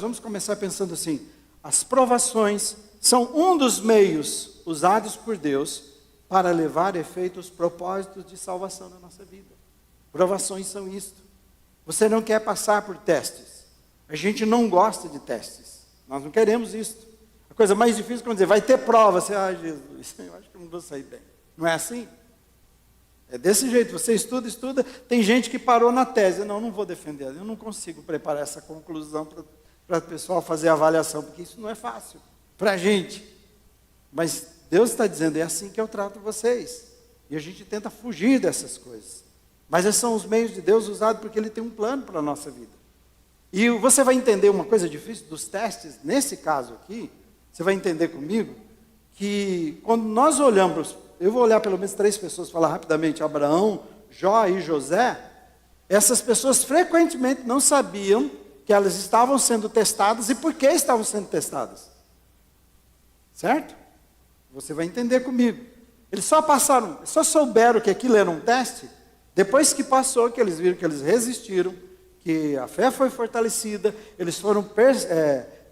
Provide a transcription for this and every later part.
vamos começar pensando assim: as provações são um dos meios usados por Deus para levar a efeito os propósitos de salvação na nossa vida. Provações são isto. Você não quer passar por testes. A gente não gosta de testes. Nós não queremos isto. A coisa mais difícil é quando dizer, vai ter prova. Você, Jesus, eu acho que eu não vou sair bem. Não é assim? É desse jeito, você estuda. Tem gente que parou na tese. Não vou defender. Eu não consigo preparar essa conclusão para o pessoal fazer a avaliação, porque isso não é fácil para a gente. Mas Deus está dizendo, é assim que eu trato vocês. E a gente tenta fugir dessas coisas. Mas esses são os meios de Deus usados porque Ele tem um plano para a nossa vida. E você vai entender uma coisa difícil dos testes, nesse caso aqui, você vai entender comigo, que quando nós olhamos, eu vou olhar pelo menos 3 pessoas, falar rapidamente, Abraão, Jó e José, essas pessoas frequentemente não sabiam que elas estavam sendo testadas e por que estavam sendo testadas. Certo? Você vai entender comigo. Eles só souberam que aquilo era um teste, depois que passou, que eles viram que eles resistiram, que a fé foi fortalecida, eles foram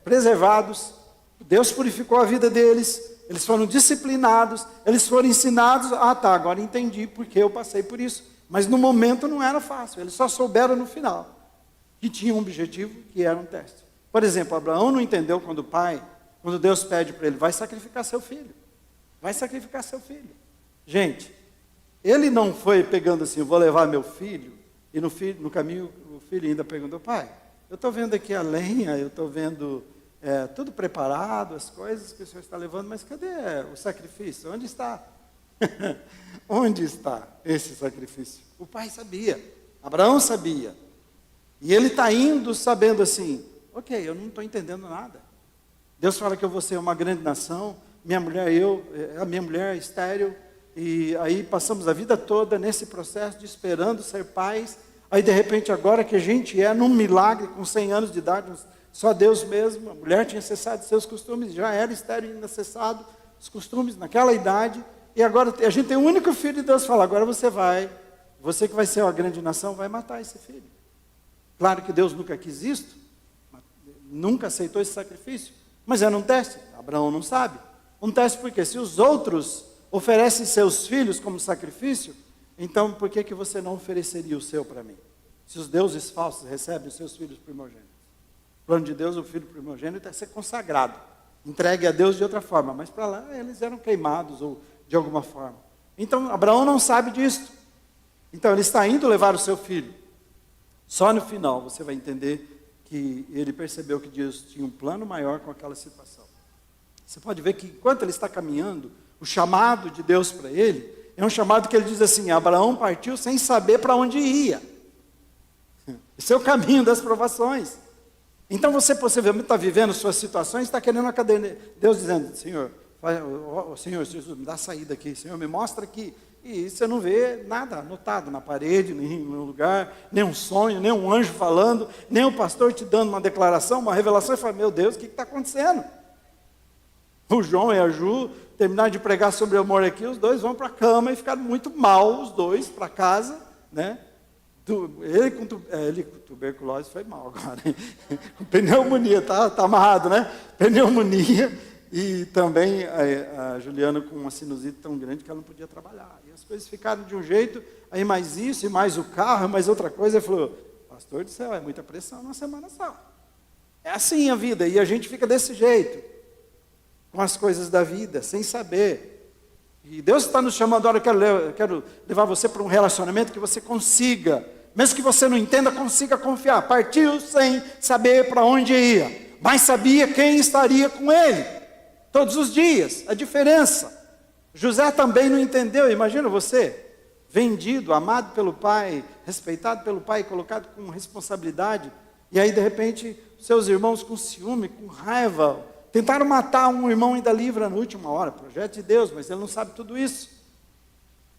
preservados, Deus purificou a vida deles, eles foram disciplinados, eles foram ensinados, agora entendi porque eu passei por isso. Mas no momento não era fácil, eles só souberam no final, que tinha um objetivo, que era um teste. Por exemplo, Abraão não entendeu quando Deus pede para ele, vai sacrificar seu filho. Vai sacrificar seu filho. Gente, ele não foi pegando assim, vou levar meu filho, e no caminho o filho ainda perguntou, pai, eu estou vendo aqui a lenha, eu estou vendo tudo preparado, as coisas que o senhor está levando, mas cadê o sacrifício? Onde está? Onde está esse sacrifício? O pai sabia, Abraão sabia. E ele está indo sabendo assim, ok, eu não estou entendendo nada. Deus fala que eu vou ser uma grande nação, a minha mulher é estéril, e aí passamos a vida toda nesse processo de esperando ser pais, aí de repente agora que a gente num milagre, com 100 anos de idade, só Deus mesmo, a mulher tinha cessado seus costumes, já era estéril e ainda cessado os costumes naquela idade, e agora a gente tem o único filho e Deus fala, agora você que vai ser uma grande nação, vai matar esse filho. Claro que Deus nunca quis isto, nunca aceitou esse sacrifício, mas era um teste, Abraão não sabe. Um teste porque se os outros oferecem seus filhos como sacrifício, então por que você não ofereceria o seu para mim? Se os deuses falsos recebem os seus filhos primogênitos. O plano de Deus, o filho primogênito é ser consagrado, entregue a Deus de outra forma, mas para lá eles eram queimados ou de alguma forma. Então Abraão não sabe disso. Então ele está indo levar o seu filho. Só no final você vai entender que ele percebeu que Deus tinha um plano maior com aquela situação. Você pode ver que enquanto ele está caminhando, o chamado de Deus para ele, é um chamado que ele diz assim, Abraão partiu sem saber para onde ia. Esse é o caminho das provações. Então você possivelmente está vivendo suas situações, está querendo a cadeia. Deus dizendo, Senhor, Senhor Jesus, me dá saída aqui, Senhor, me mostra aqui. E você não vê nada anotado na parede, nem no lugar, nem um sonho, nem um anjo falando, nem o pastor te dando uma declaração, uma revelação, e fala, meu Deus, o que está acontecendo? O João e a Ju terminaram de pregar sobre o amor aqui, os dois vão para a cama e ficaram muito mal, os dois, para casa, né? Ele com tuberculose foi mal agora, com pneumonia, tá amarrado, né? Pneumonia, e também a Juliana com uma sinusite tão grande que ela não podia trabalhar. E as coisas ficaram de um jeito, aí mais isso, e mais o carro, mais outra coisa. Ele falou, pastor do céu, é muita pressão numa semana só. É assim a vida, e a gente fica desse jeito, com as coisas da vida, sem saber. E Deus está nos chamando, olha, eu quero levar você para um relacionamento que você consiga, mesmo que você não entenda, consiga confiar. Partiu sem saber para onde ia, mas sabia quem estaria com ele, todos os dias, a diferença. José também não entendeu, imagina você, vendido, amado pelo pai, respeitado pelo pai, colocado com responsabilidade, e aí de repente, seus irmãos com ciúme, com raiva, tentaram matar um irmão, ainda livra na última hora, projeto de Deus, mas ele não sabe tudo isso.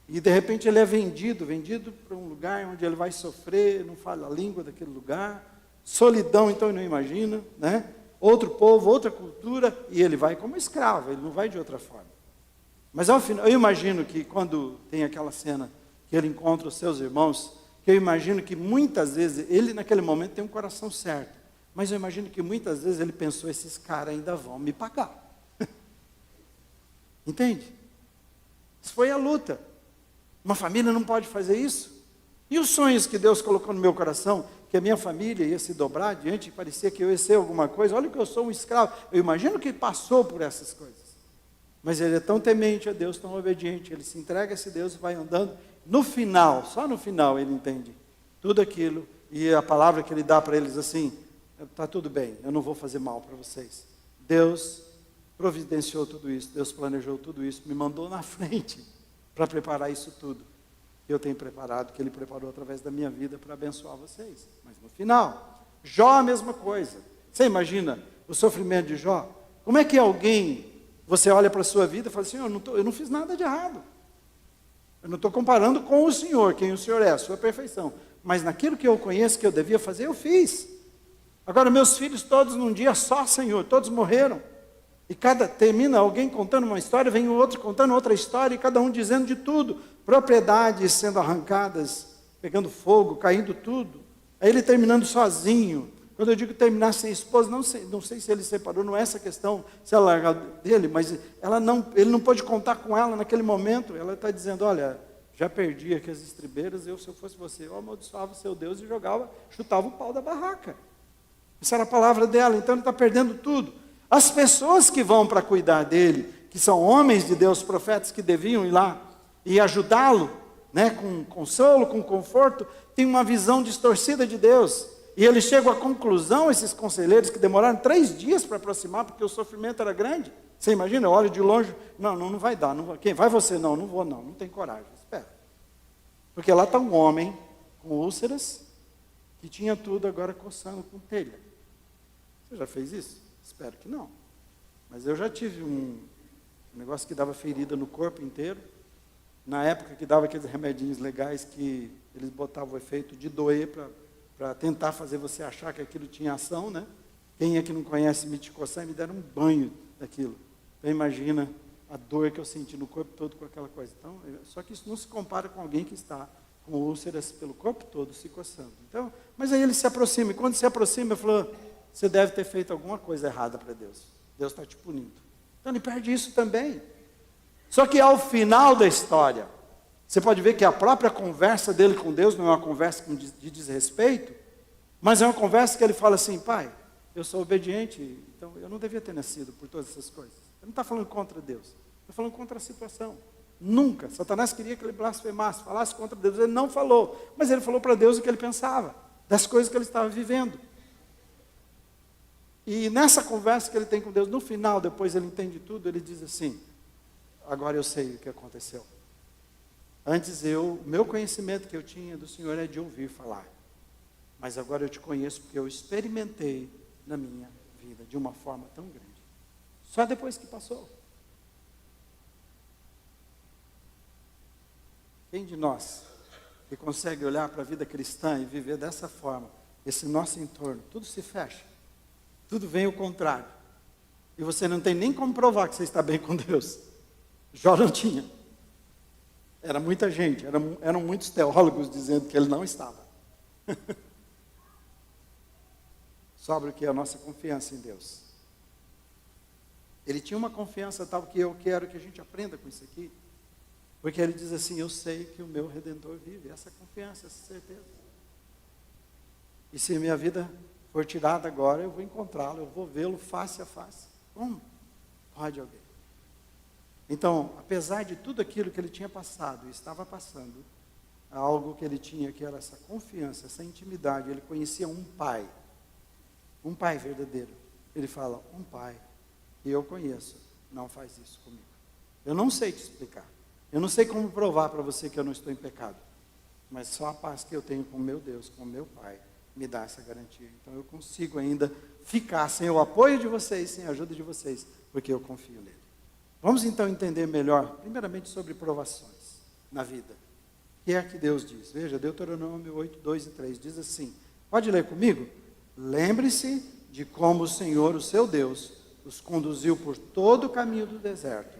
E de repente ele é vendido para um lugar onde ele vai sofrer, não fala a língua daquele lugar, solidão, então ele não imagina, né? Outro povo, outra cultura, e ele vai como escravo, ele não vai de outra forma. Mas ao final, eu imagino que quando tem aquela cena que ele encontra os seus irmãos, que eu imagino que muitas vezes ele naquele momento tem um coração certo, Mas eu imagino que muitas vezes ele pensou, esses caras ainda vão me pagar. Entende? Isso foi a luta. Uma família não pode fazer isso. E os sonhos que Deus colocou no meu coração, que a minha família ia se dobrar diante, parecia que eu ia ser alguma coisa. Olha que eu sou um escravo. Eu imagino que ele passou por essas coisas. Mas ele é tão temente a Deus, tão obediente. Ele se entrega a esse Deus e vai andando. No final, só no final ele entende tudo aquilo. E a palavra que ele dá para eles assim, está tudo bem, eu não vou fazer mal para vocês. Deus providenciou tudo isso, Deus planejou tudo isso, me mandou na frente para preparar isso tudo. Que eu tenho preparado, que Ele preparou através da minha vida para abençoar vocês. Mas no final, Jó a mesma coisa. Você imagina o sofrimento de Jó? Como é que alguém, você olha para a sua vida e fala assim, eu não fiz nada de errado. Eu não estou comparando com o Senhor, quem o Senhor é, a sua perfeição. Mas naquilo que eu conheço que eu devia fazer, eu fiz. Agora, meus filhos todos num dia só, Senhor, todos morreram. E termina alguém contando uma história, vem o outro contando outra história, e cada um dizendo de tudo. Propriedades sendo arrancadas, pegando fogo, caindo tudo. Aí ele terminando sozinho. Quando eu digo terminar sem esposa, não sei se ele separou, não é essa questão, se ela largar dele, mas ele não pôde contar com ela naquele momento. Ela está dizendo, olha, já perdi aqui as estribeiras, se eu fosse você, eu amaldiçoava o seu Deus e chutava o pau da barraca. Essa era a palavra dela, então ele está perdendo tudo. As pessoas que vão para cuidar dele, que são homens de Deus, profetas que deviam ir lá e ajudá-lo, né, com consolo, com conforto, têm uma visão distorcida de Deus. E eles chegam à conclusão, esses conselheiros que demoraram 3 dias para aproximar, porque o sofrimento era grande. Você imagina, eu olho de longe, não vai dar, não vai. Quem vai você? Não vou não tem coragem, espera. Porque lá está um homem com úlceras, que tinha tudo agora coçando com telha. Você já fez isso? Espero que não. Mas eu já tive um negócio que dava ferida no corpo inteiro. Na época que dava aqueles remedinhos legais que eles botavam o efeito de doer para tentar fazer você achar que aquilo tinha ação, né? Quem é que não conhece miticoçar, me deram um banho daquilo. Então imagina a dor que eu senti no corpo todo com aquela coisa. Então, só que isso não se compara com alguém que está com úlceras pelo corpo todo se coçando. Então, mas aí ele se aproxima, e quando se aproxima, ele falou, você deve ter feito alguma coisa errada para Deus. Deus está te punindo. Então ele perde isso também. Só que ao final da história, você pode ver que a própria conversa dele com Deus não é uma conversa de desrespeito, mas é uma conversa que ele fala assim, pai, eu sou obediente, então eu não devia ter nascido por todas essas coisas. Ele não está falando contra Deus, está falando contra a situação. Nunca. Satanás queria que ele blasfemasse, falasse contra Deus. Ele não falou, mas ele falou para Deus o que ele pensava, das coisas que ele estava vivendo. E nessa conversa que ele tem com Deus, no final, depois ele entende tudo, ele diz assim, agora eu sei o que aconteceu. Antes o meu conhecimento que eu tinha do Senhor é de ouvir falar. Mas agora eu te conheço porque eu experimentei na minha vida de uma forma tão grande. Só depois que passou. Quem de nós que consegue olhar para a vida cristã e viver dessa forma, esse nosso entorno, tudo se fecha. Tudo vem ao contrário. E você não tem nem como provar que você está bem com Deus. Jó não tinha. Era muita gente, eram muitos teólogos dizendo que ele não estava. Sobra o que é a nossa confiança em Deus. Ele tinha uma confiança tal que eu quero que a gente aprenda com isso aqui. Porque ele diz assim, eu sei que o meu Redentor vive. Essa confiança, essa certeza. E se minha vida for tirada agora, eu vou encontrá-lo, eu vou vê-lo face a face. Como? Pode alguém. Então, apesar de tudo aquilo que ele tinha passado e estava passando, algo que ele tinha, que era essa confiança, essa intimidade, ele conhecia um pai verdadeiro. Ele fala, um pai que eu conheço, não faz isso comigo. Eu não sei te explicar, eu não sei como provar para você que eu não estou em pecado, mas só a paz que eu tenho com meu Deus, com meu pai, me dá essa garantia. Então eu consigo ainda ficar sem o apoio de vocês, sem a ajuda de vocês, porque eu confio nele. Vamos então entender melhor, primeiramente sobre provações na vida. O que é que Deus diz? Veja, Deuteronômio 8, 2 e 3 diz assim, pode ler comigo? Lembre-se de como o Senhor, o seu Deus, os conduziu por todo o caminho do deserto,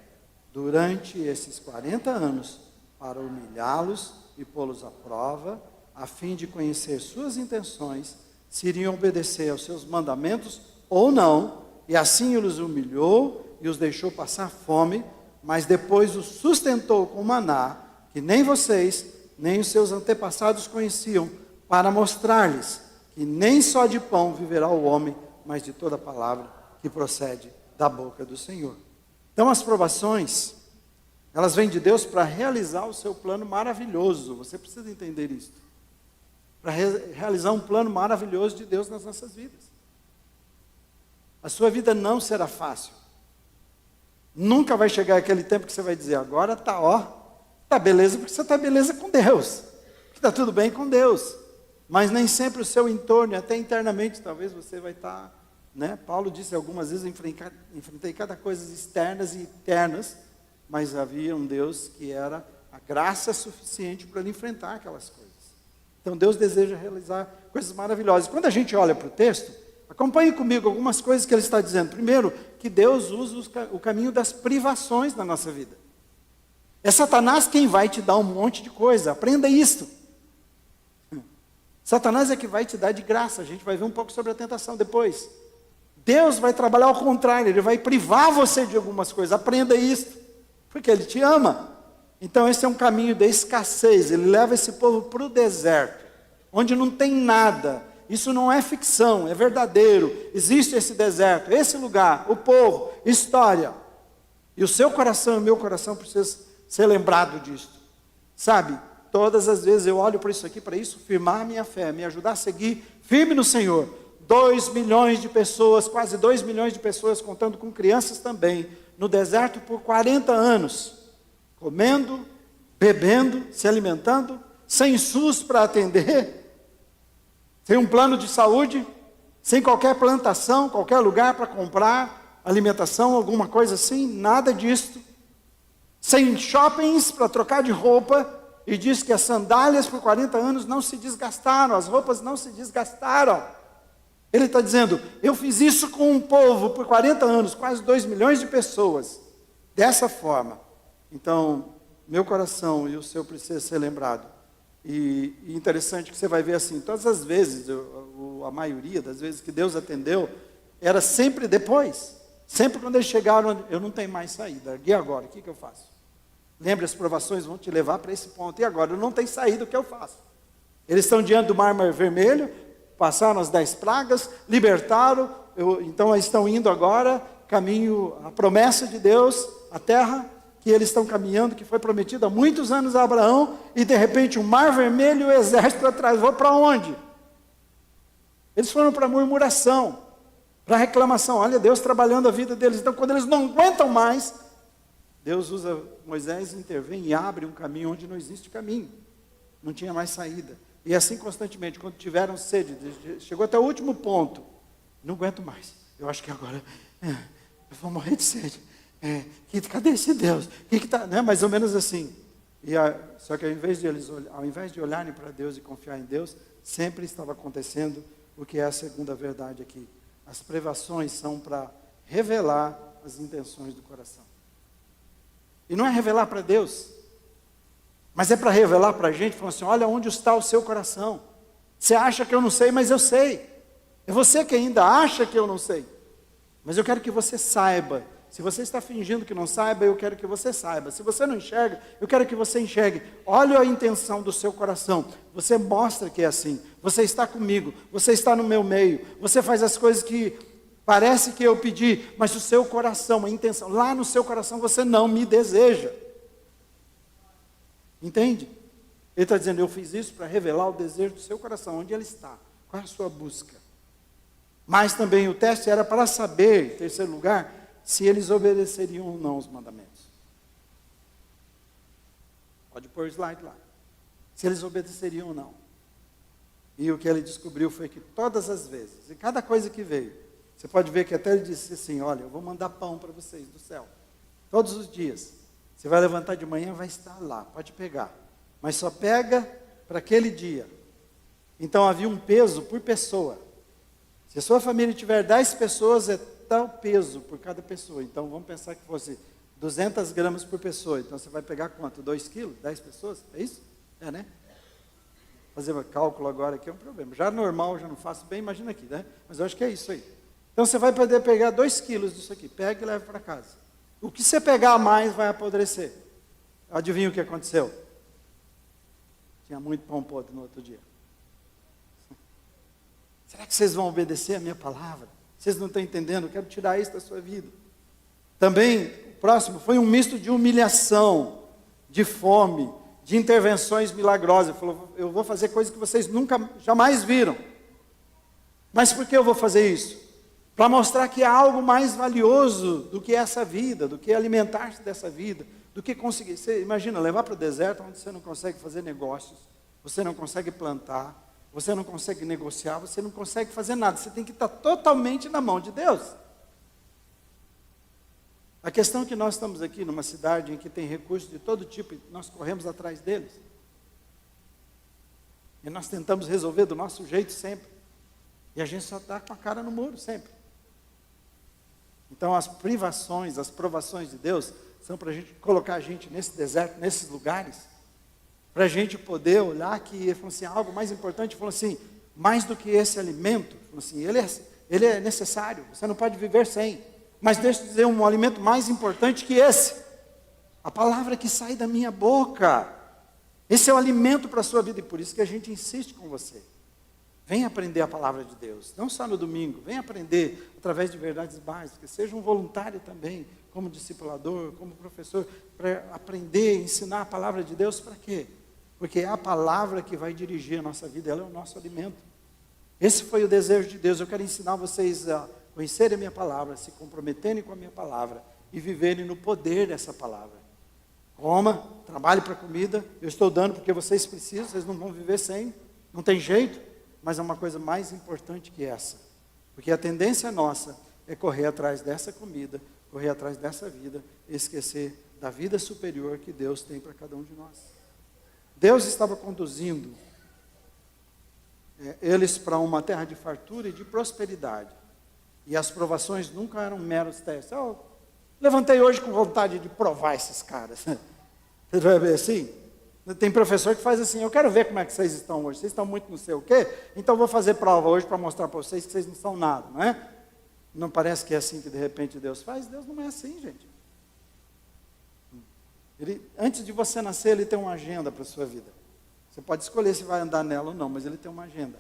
durante esses 40 anos, para humilhá-los e pô-los à prova, a fim de conhecer suas intenções, se iriam obedecer aos seus mandamentos ou não, e assim os humilhou e os deixou passar fome, mas depois os sustentou com maná, que nem vocês, nem os seus antepassados conheciam, para mostrar-lhes que nem só de pão viverá o homem, mas de toda palavra que procede da boca do Senhor. Então as provações, elas vêm de Deus para realizar o seu plano maravilhoso. Você precisa entender isso. Para realizar um plano maravilhoso de Deus nas nossas vidas. A sua vida não será fácil. Nunca vai chegar aquele tempo que você vai dizer, agora está beleza, porque você está beleza com Deus. Está tudo bem com Deus. Mas nem sempre o seu entorno, até internamente, talvez você vai estar, né? Paulo disse algumas vezes, enfrentei cada coisa externas e internas, mas havia um Deus que era a graça suficiente para ele enfrentar aquelas coisas. Então Deus deseja realizar coisas maravilhosas. Quando a gente olha para o texto, acompanhe comigo algumas coisas que ele está dizendo. Primeiro, que Deus usa o caminho das privações na nossa vida. É Satanás quem vai te dar um monte de coisa, aprenda isso. Satanás é que vai te dar de graça, a gente vai ver um pouco sobre a tentação depois. Deus vai trabalhar ao contrário, Ele vai privar você de algumas coisas, aprenda isso, porque Ele te ama. Então esse é um caminho da escassez, Ele leva esse povo para o deserto, onde não tem nada. Isso não é ficção, é verdadeiro, existe esse deserto, esse lugar, o povo, história. E o seu coração e o meu coração precisam ser lembrado disso, sabe? Todas as vezes eu olho para isso aqui, para isso firmar a minha fé, me ajudar a seguir firme no Senhor. 2 milhões de pessoas, quase 2 milhões de pessoas, contando com crianças também, no deserto por 40 anos, comendo, bebendo, se alimentando, sem SUS para atender, sem um plano de saúde, sem qualquer plantação, qualquer lugar para comprar alimentação, alguma coisa assim, nada disso, sem shoppings para trocar de roupa. E diz que as sandálias por 40 anos não se desgastaram, as roupas não se desgastaram. Ele está dizendo, eu fiz isso com um povo por 40 anos, quase 2 milhões de pessoas, dessa forma. Então, meu coração e o seu precisam ser lembrado. E interessante que você vai ver assim, todas as vezes, a maioria das vezes que Deus atendeu, era sempre depois. Sempre quando eles chegaram, eu não tenho mais saída, e agora, o que eu faço? Lembra, as provações vão te levar para esse ponto. E agora, eu não tenho saída, o que eu faço? Eles estão diante do mar vermelho, passaram as 10 pragas, libertaram, então eles estão indo agora, caminho, a promessa de Deus, a terra que eles estão caminhando, que foi prometida há muitos anos a Abraão, e de repente o mar vermelho e o exército atrás, vou para onde? Eles foram para murmuração, para reclamação, olha Deus trabalhando a vida deles. Então quando eles não aguentam mais, Deus usa Moisés, intervém e abre um caminho onde não existe caminho. Não tinha mais saída. E assim constantemente, quando tiveram sede, chegou até o último ponto. Não aguento mais. Eu acho que agora eu vou morrer de sede. Cadê esse Deus? Que está? Né? Mais ou menos assim. Só que ao invés de olharem para Deus e confiar em Deus, sempre estava acontecendo o que é a segunda verdade aqui. As privações são para revelar as intenções do coração. E não é revelar para Deus, mas é para revelar para a gente, falando assim, olha onde está o seu coração. Você acha que eu não sei, mas eu sei. É você que ainda acha que eu não sei. Mas eu quero que você saiba. Se você está fingindo que não saiba, eu quero que você saiba. Se você não enxerga, eu quero que você enxergue. Olha a intenção do seu coração. Você mostra que é assim. Você está comigo, você está no meu meio. Você faz as coisas que parece que eu pedi, mas o seu coração, a intenção, lá no seu coração você não me deseja. Entende? Ele está dizendo, eu fiz isso para revelar o desejo do seu coração, onde ele está, qual é a sua busca. Mas também o teste era para saber, em terceiro lugar, se eles obedeceriam ou não os mandamentos. Pode pôr o slide lá. Se eles obedeceriam ou não. E o que ele descobriu foi que todas as vezes, e cada coisa que veio, você pode ver que até ele disse assim, olha, eu vou mandar pão para vocês do céu. Todos os dias. Você vai levantar de manhã, vai estar lá, pode pegar. Mas só pega para aquele dia. Então havia um peso por pessoa. Se a sua família tiver 10 pessoas, é tal peso por cada pessoa. Então vamos pensar que fosse 200 gramas por pessoa. Então você vai pegar quanto? 2 quilos? 10 pessoas? É isso? É, né? Fazer cálculo agora aqui é um problema. Já normal, já não faço bem, imagina aqui, né? Mas eu acho que é isso aí. Então você vai poder pegar 2 quilos disso aqui. Pega e leva para casa. O que você pegar a mais vai apodrecer. Adivinha o que aconteceu? Tinha muito pão podre no outro dia. Será que vocês vão obedecer a minha palavra? Vocês não estão entendendo? Eu quero tirar isso da sua vida. Também, o próximo foi um misto de humilhação, de fome, de intervenções milagrosas. Ele falou, eu vou fazer coisas que vocês nunca, jamais viram. Mas por que eu vou fazer isso? Para mostrar que há algo mais valioso do que essa vida, do que alimentar-se dessa vida, do que conseguir. Você imagina, levar para o deserto onde você não consegue fazer negócios, você não consegue plantar, você não consegue negociar, você não consegue fazer nada. Você tem que estar totalmente na mão de Deus. A questão é que nós estamos aqui numa cidade em que tem recursos de todo tipo e nós corremos atrás deles. E nós tentamos resolver do nosso jeito sempre. E a gente só está com a cara no muro sempre. Então as privações, as provações de Deus são para a gente colocar a gente nesse deserto, nesses lugares, para a gente poder olhar que ele falou assim, algo mais importante, falou assim, mais do que esse alimento, falou assim, ele é necessário, você não pode viver sem. Mas deixa eu dizer um alimento mais importante que esse. A palavra que sai da minha boca. Esse é o alimento para a sua vida. E por isso que a gente insiste com você. Vem aprender a palavra de Deus. Não só no domingo. Vem aprender através de verdades básicas. Seja um voluntário também. Como discipulador, como professor. Para aprender, ensinar a palavra de Deus. Para quê? Porque é a palavra que vai dirigir a nossa vida. Ela é o nosso alimento. Esse foi o desejo de Deus. Eu quero ensinar vocês a conhecerem a minha palavra, se comprometerem com a minha palavra e viverem no poder dessa palavra. Coma, trabalhe para a comida, eu estou dando porque vocês precisam, vocês não vão viver sem, não tem jeito, mas é uma coisa mais importante que essa, porque a tendência nossa é correr atrás dessa comida, correr atrás dessa vida, e esquecer da vida superior que Deus tem para cada um de nós. Deus estava conduzindo eles para uma terra de fartura e de prosperidade. E as provações nunca eram meros testes. Eu levantei hoje com vontade de provar esses caras. Você vai ver assim? Tem professor que faz assim, eu quero ver como é que vocês estão hoje. Vocês estão muito não sei o quê, então eu vou fazer prova hoje para mostrar para vocês que vocês não são nada, não é? Não parece que é assim que de repente Deus faz? Deus não é assim, gente. Antes de você nascer, Ele tem uma agenda para a sua vida. Você pode escolher se vai andar nela ou não, mas Ele tem uma agenda.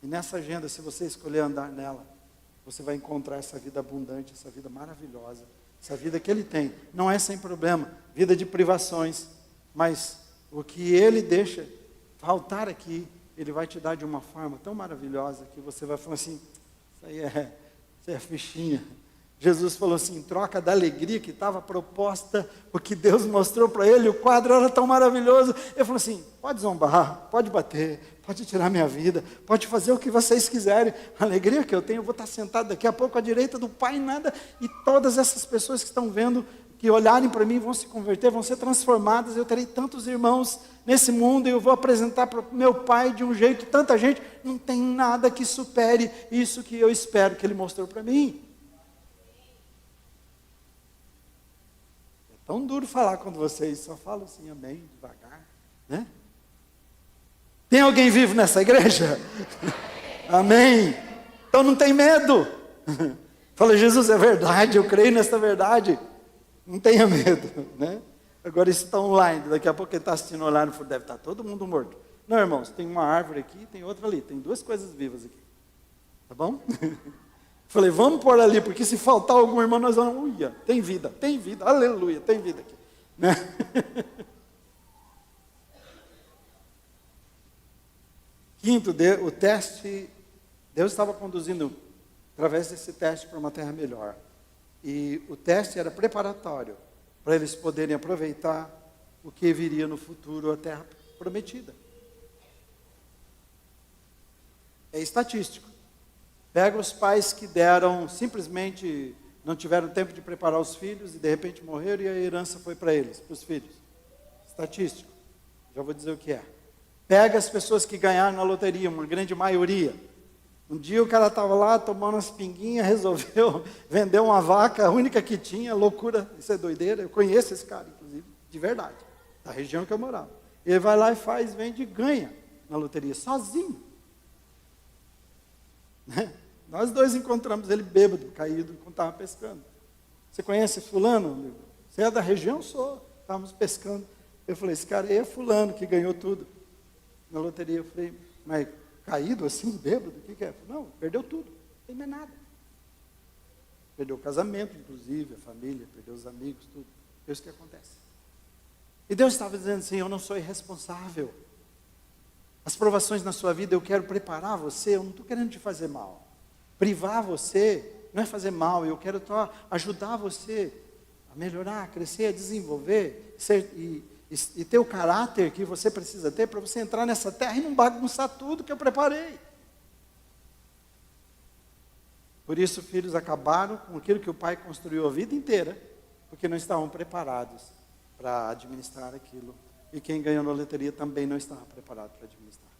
E nessa agenda, se você escolher andar nela, você vai encontrar essa vida abundante, essa vida maravilhosa, essa vida que Ele tem. Não é sem problema, vida de privações, mas o que Ele deixa faltar aqui, Ele vai te dar de uma forma tão maravilhosa que você vai falar assim, isso é fichinha. Jesus falou assim, em troca da alegria que estava proposta, o que Deus mostrou para ele, o quadro era tão maravilhoso. Ele falou assim, pode zombar, pode bater, pode tirar minha vida, pode fazer o que vocês quiserem. A alegria que eu tenho, eu vou estar sentado daqui a pouco à direita do Pai, nada. E todas essas pessoas que estão vendo, que olharem para mim, vão se converter, vão ser transformadas. Eu terei tantos irmãos nesse mundo e eu vou apresentar para o meu Pai de um jeito, tanta gente. Não tem nada que supere isso que eu espero que Ele mostrou para mim. Tão duro falar quando vocês só falam assim, amém, devagar, né? Tem alguém vivo nessa igreja? Amém. Então não tem medo. Fala, Jesus, é verdade, eu creio nessa verdade. Não tenha medo, né? Agora isso está online, daqui a pouco quem está assistindo online deve estar todo mundo morto. Não, irmãos, tem uma árvore aqui, tem outra ali, tem 2 coisas vivas aqui. Tá bom? Falei, vamos pôr ali, porque se faltar algum irmão, nós vamos, uia, tem vida, aleluia, tem vida aqui. Né? Quinto, o teste, Deus estava conduzindo, através desse teste, para uma terra melhor. E o teste era preparatório, para eles poderem aproveitar o que viria no futuro, a terra prometida. É estatístico. Pega os pais que simplesmente não tiveram tempo de preparar os filhos e de repente morreram e a herança foi para eles, para os filhos. Estatístico. Já vou dizer o que é. Pega as pessoas que ganharam na loteria, uma grande maioria. Um dia o cara estava lá tomando umas pinguinhas, resolveu vender uma vaca, a única que tinha, loucura, isso é doideira. Eu conheço esse cara, inclusive, de verdade, da região que eu morava. Ele vai lá e faz, vende e ganha. na loteria, sozinho. Né? Nós dois encontramos ele bêbado, caído, quando estava pescando. Você conhece fulano? Você é da região? Sou. Estávamos pescando. Eu falei, esse cara aí é fulano que ganhou tudo na loteria. Eu falei, mas caído assim, bêbado, o que é? Não, perdeu tudo, não tem mais nada. Perdeu o casamento, inclusive, a família, perdeu os amigos, tudo. É isso que acontece. E Deus estava dizendo assim, eu não sou irresponsável. As provações na sua vida, eu quero preparar você, eu não estou querendo te fazer mal. Privar você não é fazer mal, eu quero ajudar você a melhorar, a crescer, a desenvolver, e ter o caráter que você precisa ter para você entrar nessa terra e não bagunçar tudo que eu preparei. Por isso, filhos acabaram com aquilo que o pai construiu a vida inteira, porque não estavam preparados para administrar aquilo. E quem ganhou na loteria também não estava preparado para administrar.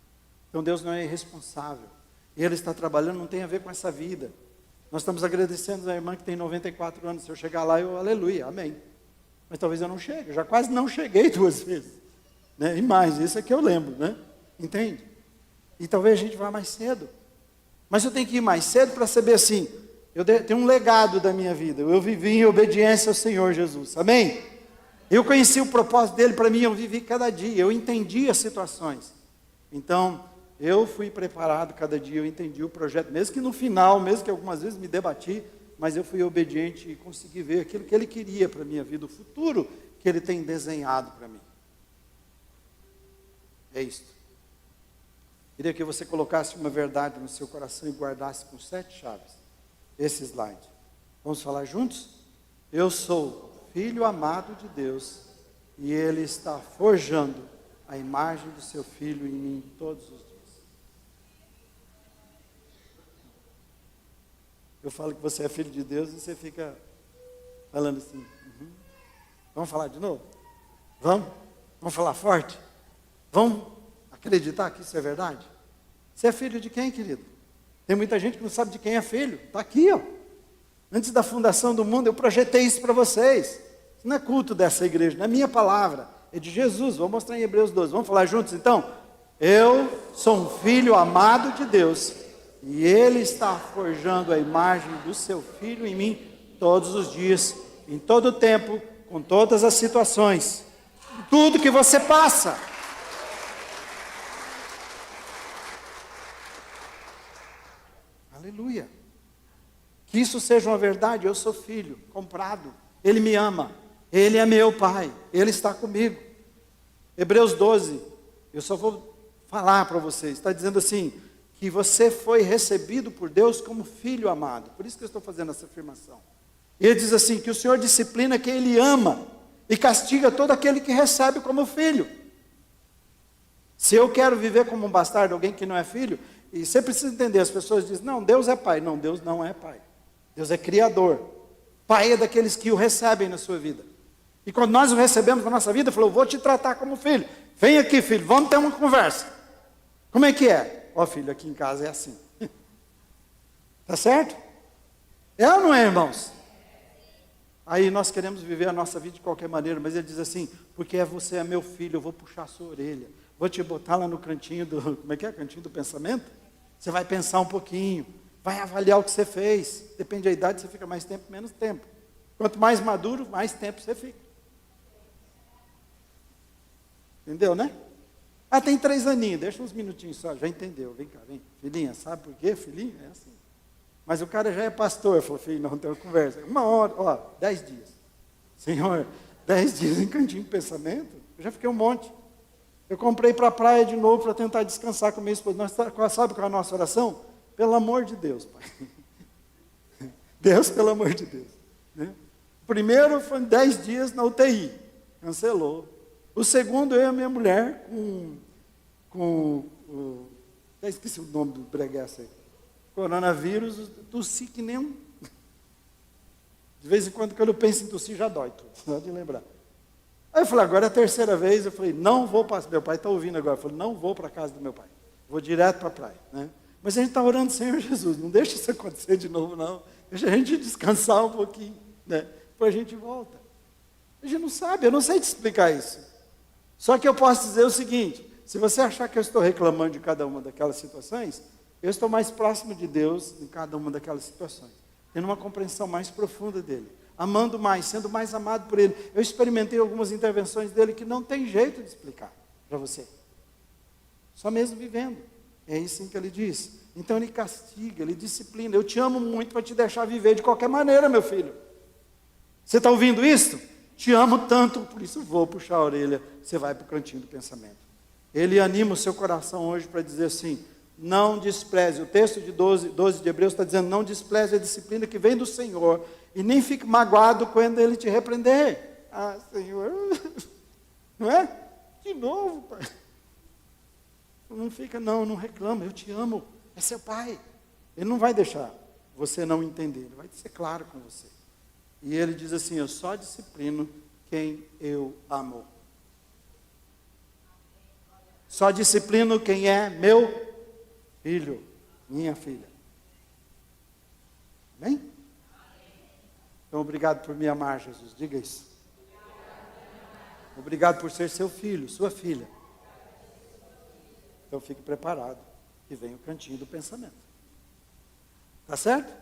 Então Deus não é irresponsável. Ele está trabalhando, não tem a ver com essa vida. Nós estamos agradecendo a irmã que tem 94 anos. Se eu chegar lá, eu aleluia, amém. Mas talvez eu não chegue, eu já quase não cheguei 2 vezes. Né? E mais, isso é que eu lembro, né? Entende? E talvez a gente vá mais cedo. Mas eu tenho que ir mais cedo para saber assim, eu tenho um legado da minha vida. Eu vivi em obediência ao Senhor Jesus, amém? Eu conheci o propósito dele para mim, eu vivi cada dia, eu entendi as situações. Então, eu fui preparado cada dia, eu entendi o projeto, mesmo que no final, mesmo que algumas vezes me debati, mas eu fui obediente e consegui ver aquilo que ele queria para a minha vida, o futuro que ele tem desenhado para mim. É isto. Queria que você colocasse uma verdade no seu coração e guardasse com 7 chaves esse slide. Vamos falar juntos? Eu sou filho amado de Deus e Ele está forjando a imagem do seu filho em mim todos os dias. Eu falo que você é filho de Deus e você fica falando assim. Vamos falar de novo? Vamos? Vamos falar forte? Vamos acreditar que isso é verdade? Você é filho de quem, querido? Tem muita gente que não sabe de quem é filho. Está aqui, ó. Antes da fundação do mundo, eu projetei isso para vocês. Isso não é culto dessa igreja, não é minha palavra. É de Jesus. Vou mostrar em Hebreus 12. Vamos falar juntos, então? Eu sou um filho amado de Deus. E Ele está forjando a imagem do seu Filho em mim todos os dias, em todo o tempo, com todas as situações. Tudo que você passa. Aleluia. Que isso seja uma verdade. Eu sou filho, comprado. Ele me ama. Ele é meu pai. Ele está comigo. Hebreus 12. Eu só vou falar para vocês. Está dizendo assim, que você foi recebido por Deus como filho amado. Por isso que eu estou fazendo essa afirmação. Ele diz assim, que o Senhor disciplina quem Ele ama e castiga todo aquele que recebe como filho. Se eu quero viver como um bastardo, alguém que não é filho, e você precisa entender, as pessoas dizem, não, Deus é pai. Não, Deus não é pai. Deus é criador. Pai é daqueles que o recebem na sua vida. E quando nós o recebemos na nossa vida, falou, vou te tratar como filho. Vem aqui, filho, vamos ter uma conversa. Como é que é? Ó, filho, aqui em casa é assim. Tá certo? É ou não é, irmãos? Aí nós queremos viver a nossa vida de qualquer maneira, mas ele diz assim, porque você é meu filho, eu vou puxar a sua orelha. Vou te botar lá no cantinho do, como é que é? Cantinho do pensamento? Você vai pensar um pouquinho, vai avaliar o que você fez. Depende da idade, você fica mais tempo, menos tempo. Quanto mais maduro, mais tempo você fica. Entendeu, né? Ah, tem 3 aninhos, deixa uns minutinhos só, já entendeu, vem cá, vem. Filhinha, sabe por quê, filhinho? É assim. Mas o cara já é pastor, falou, filho, não, tem uma conversa. 1 hora, ó, 10 dias. Senhor, 10 dias em cantinho de pensamento? Eu já fiquei um monte. Eu comprei para a praia de novo para tentar descansar com minha esposa. Sabe qual é a nossa oração? Pelo amor de Deus, pai. Deus, pelo amor de Deus. Né? O primeiro foi 10 dias na UTI, cancelou. O segundo, eu e a minha mulher, já esqueci o nome do breguesso aí. Coronavírus, tossi que nem um. De vez em quando eu penso em tossir, já dói tudo, só de lembrar. Aí eu falei, agora é a 3ª vez, eu falei, não vou para... Meu pai está ouvindo agora, eu falei, não vou para a casa do meu pai, vou direto para a praia. Né? Mas a gente está orando, Senhor Jesus, não deixa isso acontecer de novo, não. Deixa a gente descansar um pouquinho, né? Depois a gente volta. A gente não sabe, eu não sei te explicar isso. Só que eu posso dizer o seguinte, Se você achar que eu estou reclamando de cada uma daquelas situações, eu estou mais próximo de Deus em cada uma daquelas situações, tendo uma compreensão mais profunda dele, amando mais, sendo mais amado por ele. Eu experimentei algumas intervenções dele que não tem jeito de explicar para você, só mesmo vivendo. É isso que ele diz. Então ele castiga, ele disciplina. Eu te amo muito para te deixar viver de qualquer maneira, meu filho. Você está ouvindo isso? Te amo tanto, por isso vou puxar a orelha. Você vai para o cantinho do pensamento. Ele anima o seu coração hoje para dizer assim: não despreze. O texto de 12 de Hebreus está dizendo: não despreze a disciplina que vem do Senhor, e nem fique magoado quando ele te repreender. Ah, Senhor, não é? De novo, pai. Não fica, não reclama, eu te amo, é seu pai. Ele não vai deixar você não entender, ele vai ser claro com você. E ele diz assim: eu só disciplino quem eu amo. Só disciplino quem é meu filho, minha filha. Amém? Então, obrigado por me amar, Jesus, diga isso. Obrigado por ser seu filho, sua filha. Então fique preparado, que vem o cantinho do pensamento. Tá certo?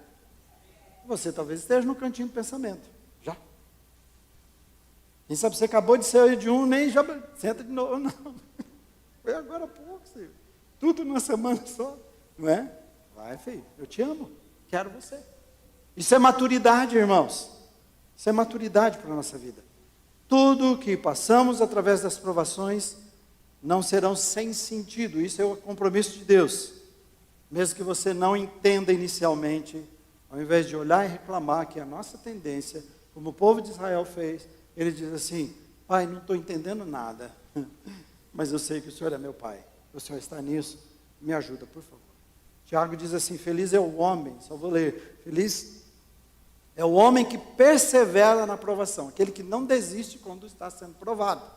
Você talvez esteja no cantinho do pensamento. Já. Quem sabe você acabou de sair de um, nem já senta de novo. Não. Foi agora há pouco, Senhor. Tudo numa semana só. Não é? Vai, filho. Eu te amo. Quero você. Isso é maturidade, irmãos. Isso é maturidade para a nossa vida. Tudo que passamos através das provações não serão sem sentido. Isso é o compromisso de Deus. Mesmo que você não entenda inicialmente, ao invés de olhar e reclamar, que é a nossa tendência, como o povo de Israel fez, ele diz assim: pai, não estou entendendo nada, mas eu sei que o Senhor é meu pai, o Senhor está nisso, me ajuda, por favor. Tiago diz assim: feliz é o homem, só vou ler, feliz é o homem que persevera na provação, aquele que não desiste quando está sendo provado.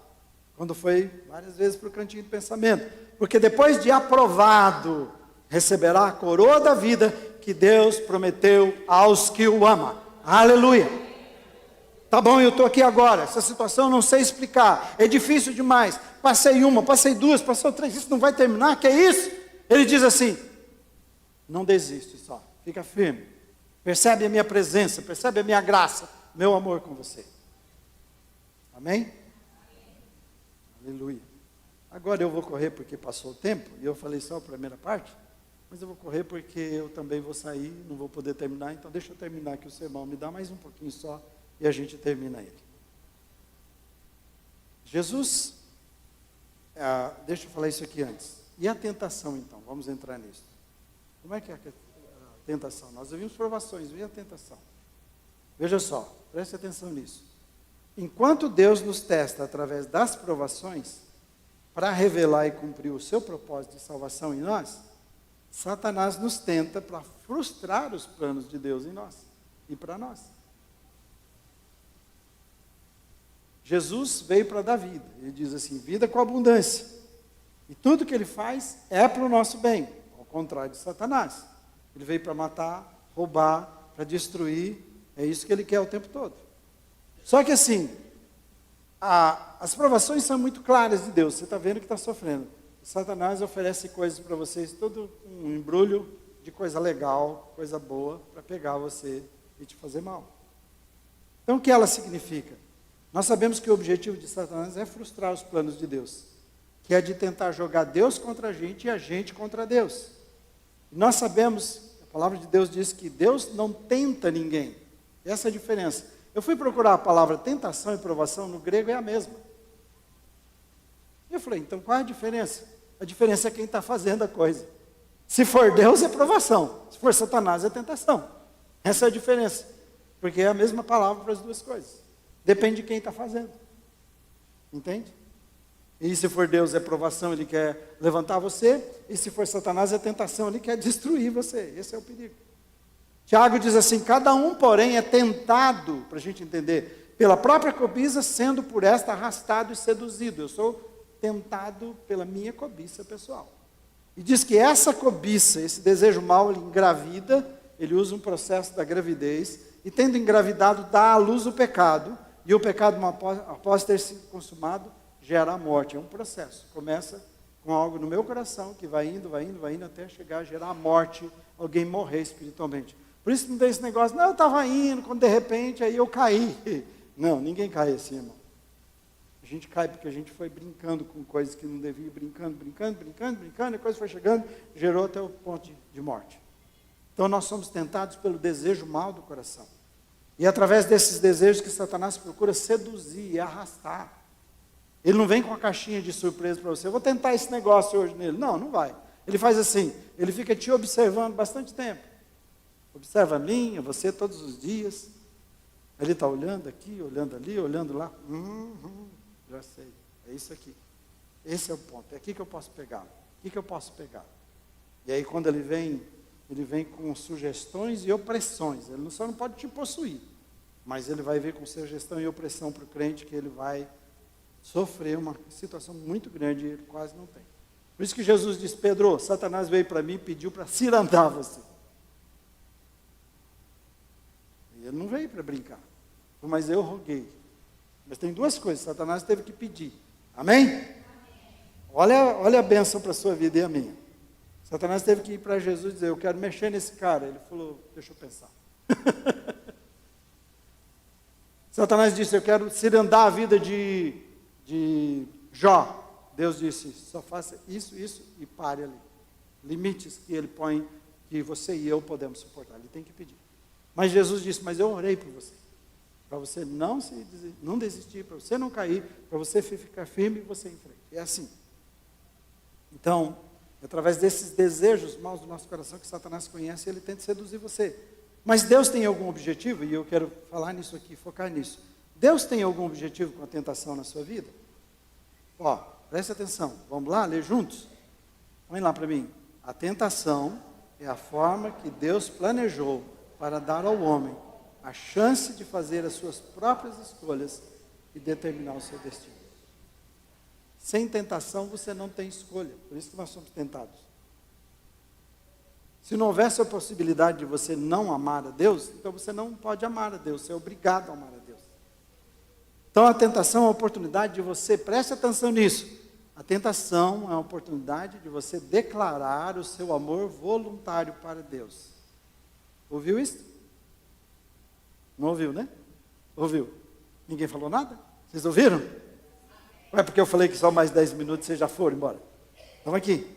Quando foi várias vezes para o cantinho do pensamento. Porque depois de aprovado, receberá a coroa da vida que Deus prometeu aos que o amam. Aleluia! Tá bom, eu estou aqui agora, essa situação eu não sei explicar, é difícil demais. Passei uma, passei duas, passou três, isso não vai terminar, que é isso? Ele diz assim: não desiste só, fica firme. Percebe a minha presença, percebe a minha graça, meu amor com você. Amém? Aleluia. Agora eu vou correr porque passou o tempo, e eu falei só a primeira parte, mas eu vou correr porque eu também vou sair, não vou poder terminar, então deixa eu terminar aqui o sermão, me dá mais um pouquinho só, e a gente termina ele. Jesus, deixa eu falar isso aqui antes, e a tentação então, vamos entrar nisso. Como é que é a tentação? Nós ouvimos provações, e a tentação? Veja só, preste atenção nisso. Enquanto Deus nos testa através das provações, para revelar e cumprir o seu propósito de salvação em nós, Satanás nos tenta para frustrar os planos de Deus em nós e para nós. Jesus veio para dar vida, ele diz assim: vida com abundância, e tudo que ele faz é para o nosso bem, ao contrário de Satanás. Ele veio para matar, roubar, para destruir, é isso que ele quer o tempo todo. Só que assim, as provações são muito claras de Deus, você está vendo que está sofrendo. Satanás oferece coisas para vocês, todo um embrulho de coisa legal, coisa boa, para pegar você e te fazer mal. Então o que ela significa? Nós sabemos que o objetivo de Satanás é frustrar os planos de Deus, que é de tentar jogar Deus contra a gente e a gente contra Deus. E nós sabemos, a palavra de Deus diz que Deus não tenta ninguém. Essa é a diferença. Eu fui procurar a palavra tentação e provação, no grego é a mesma. E eu falei, então qual é a diferença? A diferença é quem está fazendo a coisa. Se for Deus, é provação. Se for Satanás, é tentação. Essa é a diferença. Porque é a mesma palavra para as duas coisas. Depende de quem está fazendo. Entende? E se for Deus, é provação, ele quer levantar você. E se for Satanás, é tentação, ele quer destruir você. Esse é o perigo. Tiago diz assim: cada um, porém, é tentado, para a gente entender, pela própria cobiça, sendo por esta arrastado e seduzido. Eu sou tentado pela minha cobiça pessoal. E diz que essa cobiça, esse desejo mau, ele engravida, ele usa um processo da gravidez, e tendo engravidado, dá à luz o pecado, e o pecado, após ter se consumado, gera a morte. É um processo. Começa com algo no meu coração que vai indo, vai indo, vai indo, até chegar a gerar a morte, alguém morrer espiritualmente. Por isso não tem esse negócio, não, eu estava indo, quando de repente aí eu caí. Não, ninguém cai assim, irmão. A gente cai porque a gente foi brincando com coisas que não devia, brincando, e a coisa foi chegando, gerou até o ponto de morte. Então nós somos tentados pelo desejo mal do coração. E é através desses desejos que Satanás procura seduzir e arrastar. Ele não vem com uma caixinha de surpresa para você, eu vou tentar esse negócio hoje nele. Não, não vai. Ele faz assim, ele fica te observando bastante tempo. Observa a mim, você todos os dias. Ele está olhando aqui, olhando ali, olhando lá. Já sei, é isso aqui. Esse é o ponto, é aqui que eu posso pegar. Aqui que eu posso pegar. E aí quando ele vem com sugestões e opressões. Ele só não pode te possuir, mas ele vai vir com sugestão e opressão para o crente, que ele vai sofrer uma situação muito grande e ele quase não tem. Por isso que Jesus disse, Pedro, Satanás veio para mim e pediu para cirandar você. E ele não veio para brincar, mas eu roguei. Mas tem duas coisas, Satanás teve que pedir. Amém? Olha a bênção para a sua vida e a minha. Satanás teve que ir para Jesus e dizer, eu quero mexer nesse cara. Ele falou, deixa eu pensar. Satanás disse, eu quero cirandar a vida de Jó. Deus disse, só faça isso e pare ali. Limites que ele põe, que você e eu podemos suportar. Ele tem que pedir. Mas Jesus disse, mas eu orei por você. Para você não desistir, para você não cair, para você ficar firme e você em frente. É assim. Então, através desses desejos maus do nosso coração que Satanás conhece, ele tenta seduzir você. Mas Deus tem algum objetivo, e eu quero falar nisso aqui, focar nisso. Deus tem algum objetivo com a tentação na sua vida? Ó, preste atenção, vamos lá, ler juntos? Põe lá para mim. A tentação é a forma que Deus planejou para dar ao homem a chance de fazer as suas próprias escolhas e determinar o seu destino. Sem tentação você não tem escolha, por isso que nós somos tentados. Se não houvesse a possibilidade de você não amar a Deus, então você não pode amar a Deus, você é obrigado a amar a Deus. Então a tentação é uma oportunidade de você, preste atenção nisso, a tentação é uma oportunidade de você declarar o seu amor voluntário para Deus. Ouviu isso? Não ouviu, né? Ouviu? Ninguém falou nada? Vocês ouviram? Não é porque eu falei que só mais 10 minutos vocês já foram embora. Vamos aqui.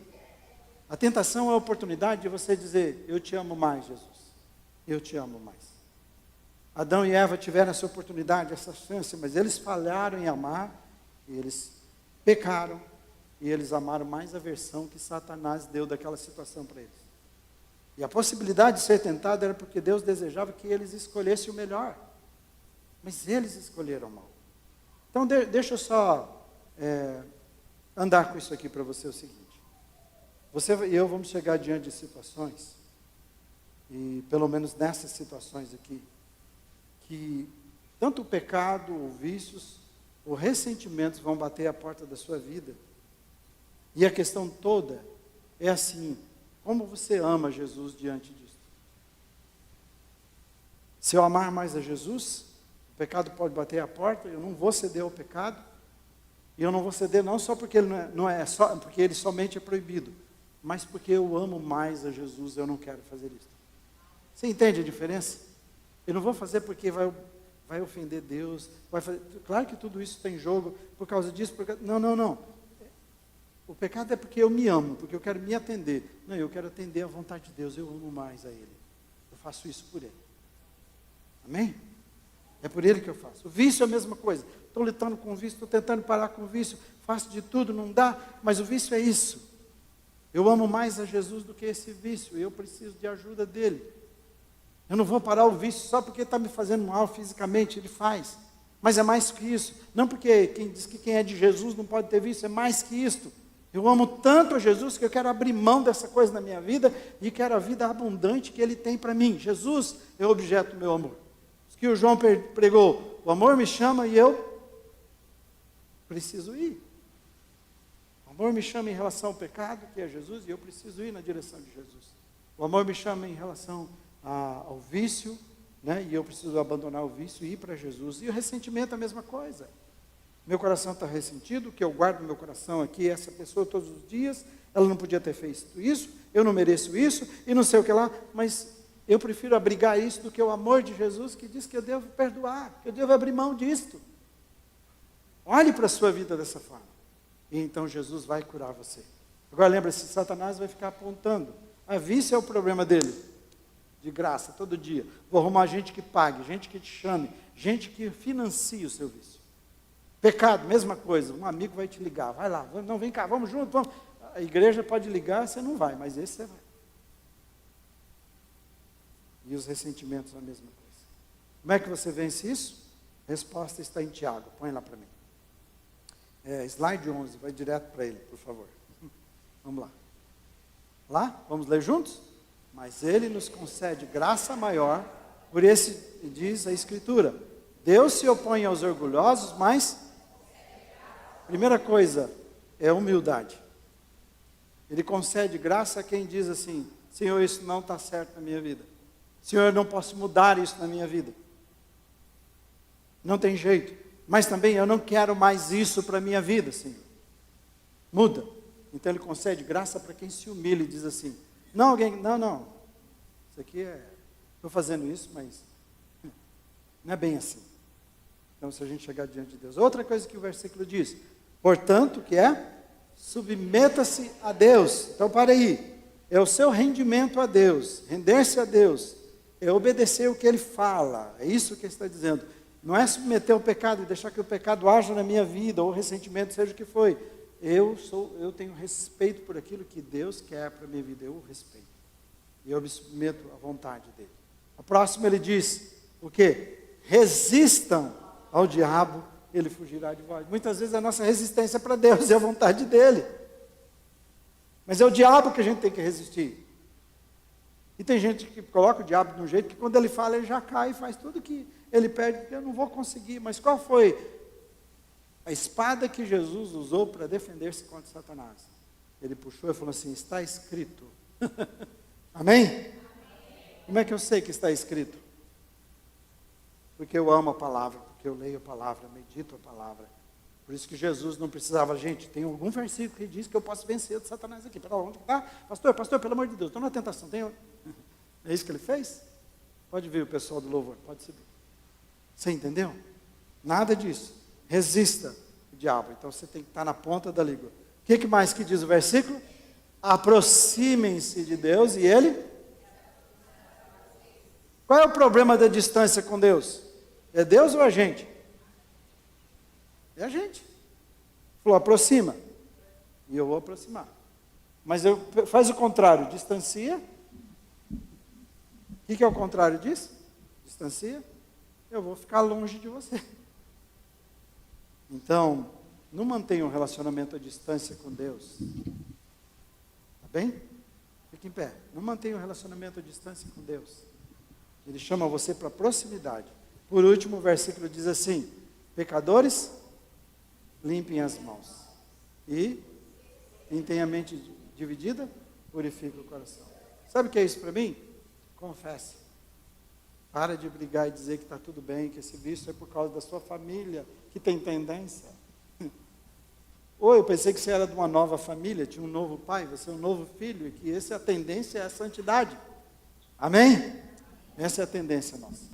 A tentação é a oportunidade de você dizer, eu te amo mais, Jesus. Eu te amo mais. Adão e Eva tiveram essa oportunidade, essa chance, mas eles falharam em amar, e eles pecaram, e eles amaram mais a versão que Satanás deu daquela situação para eles. E a possibilidade de ser tentado era porque Deus desejava que eles escolhessem o melhor. Mas eles escolheram mal. Então deixa eu só andar com isso aqui para você o seguinte. Você e eu vamos chegar diante de situações, e pelo menos nessas situações aqui, que tanto o pecado, ou vícios, ou ressentimentos vão bater à porta da sua vida. E a questão toda é assim, como você ama Jesus diante disso? Se eu amar mais a Jesus, o pecado pode bater à porta, eu não vou ceder ao pecado, e eu não vou ceder não só porque ele não é só porque ele somente é proibido, mas porque eu amo mais a Jesus, eu não quero fazer isso. Você entende a diferença? Eu não vou fazer porque vai ofender Deus, claro que tudo isso tem jogo por causa disso, não. O pecado é porque eu me amo, porque eu quero me atender. Não, eu quero atender à vontade de Deus, eu amo mais a Ele. Eu faço isso por Ele. Amém? É por Ele que eu faço. O vício é a mesma coisa. Estou lutando com o vício, estou tentando parar com o vício, faço de tudo, não dá, mas o vício é isso. Eu amo mais a Jesus do que esse vício, e eu preciso de ajuda dEle. Eu não vou parar o vício só porque está me fazendo mal fisicamente, Ele faz. Mas é mais que isso. Não porque quem diz que quem é de Jesus não pode ter vício, é mais que isto. Eu amo tanto a Jesus que eu quero abrir mão dessa coisa na minha vida e quero a vida abundante que Ele tem para mim. Jesus é o objeto do meu amor. Isso que o João pregou, o amor me chama e eu preciso ir. O amor me chama em relação ao pecado, que é Jesus, e eu preciso ir na direção de Jesus. O amor me chama em relação ao vício, né? E eu preciso abandonar o vício e ir para Jesus. E o ressentimento é a mesma coisa. Meu coração está ressentido, que eu guardo no meu coração aqui, essa pessoa todos os dias, ela não podia ter feito isso, eu não mereço isso, e não sei o que lá, mas eu prefiro abrigar isso do que o amor de Jesus, que diz que eu devo perdoar, que eu devo abrir mão disto. Olhe para a sua vida dessa forma, e então Jesus vai curar você. Agora lembra-se, Satanás vai ficar apontando, a vício é o problema dele, de graça, todo dia. Vou arrumar gente que pague, gente que te chame, gente que financie o seu vício. Pecado, mesma coisa, um amigo vai te ligar, vai lá, não, vem cá, vamos junto, vamos. A igreja pode ligar, você não vai, mas esse você vai. E os ressentimentos, a mesma coisa. Como é que você vence isso? A resposta está em Tiago, põe lá para mim. Slide 11, vai direto para ele, por favor. Vamos lá. Lá? Vamos ler juntos? Mas ele nos concede graça maior, por esse, diz a Escritura, Deus se opõe aos orgulhosos, mas, primeira coisa, é humildade. Ele concede graça a quem diz assim, Senhor, isso não está certo na minha vida. Senhor, eu não posso mudar isso na minha vida. Não tem jeito. Mas também eu não quero mais isso para a minha vida, Senhor. Muda. Então ele concede graça para quem se humilha e diz assim, não, isso aqui estou fazendo isso, mas não é bem assim. Então se a gente chegar diante de Deus. Outra coisa que o versículo diz, portanto, que é, submeta-se a Deus. Então para aí, é o seu rendimento a Deus, render-se a Deus, é obedecer o que Ele fala, é isso que Ele está dizendo. Não é submeter ao pecado e deixar que o pecado haja na minha vida, ou o ressentimento, seja o que foi. Eu tenho respeito por aquilo que Deus quer para a minha vida, eu o respeito. E eu me submeto à vontade dEle. A próxima ele diz, o quê? Resistam ao diabo, ele fugirá de vós. Muitas vezes a nossa resistência para Deus é a vontade dEle. Mas é o diabo que a gente tem que resistir. E tem gente que coloca o diabo de um jeito que quando ele fala, ele já cai e faz tudo que ele pede, porque eu não vou conseguir. Mas qual foi a espada que Jesus usou para defender-se contra Satanás? Ele puxou e falou assim, está escrito. Amém? Como é que eu sei que está escrito? Porque eu amo a palavra, porque eu leio a palavra, medito a palavra. Por isso que Jesus não precisava, gente, tem algum versículo que diz que eu posso vencer de Satanás aqui. Pera, onde está? Pastor, pelo amor de Deus, estou na tentação. É isso que ele fez? Pode vir o pessoal do louvor, pode subir. Você entendeu? Nada disso. Resista o diabo. Então você tem que estar na ponta da língua. O que mais que diz o versículo? Aproximem-se de Deus e Ele... Qual é o problema da distância com Deus? É Deus ou a gente? É a gente. Falou, aproxima. E eu vou aproximar. Mas faz o contrário, distancia. O que é o contrário disso? Distancia. Eu vou ficar longe de você. Então, não mantenha um relacionamento à distância com Deus. Tá bem? Fique em pé. Não mantenha um relacionamento à distância com Deus. Ele chama você para proximidade. Por último, o versículo diz assim, pecadores, limpem as mãos. E quem tem a mente dividida, purifica o coração. Sabe o que é isso para mim? Confesse. Para de brigar e dizer que está tudo bem, que esse vício é por causa da sua família, que tem tendência. Ou eu pensei que você era de uma nova família, tinha um novo pai, você é um novo filho, e que essa tendência é a santidade. Amém? Essa é a tendência nossa.